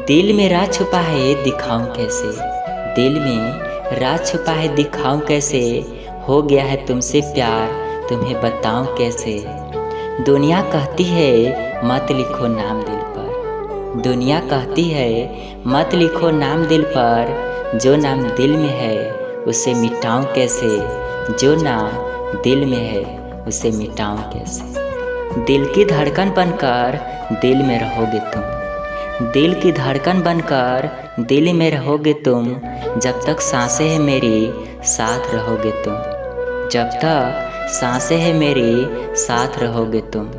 दिल में राज छुपा है दिखाऊं कैसे, दिल में राज छुपा है दिखाऊं कैसे, हो गया है तुमसे प्यार तुम्हें बताऊं कैसे। दुनिया कहती है मत लिखो नाम दिल पर, दुनिया कहती है मत लिखो नाम दिल पर, जो नाम दिल में है उसे मिटाऊं कैसे, जो नाम दिल में है उसे मिटाऊं कैसे। दिल की धड़कन बनकर दिल में रहोगे तुम, दिल की धड़कन बनकर दिल में रहोगे तुम, जब तक सांसें हैं मेरी साथ रहोगे तुम, जब तक सांसें हैं मेरी साथ रहोगे तुम।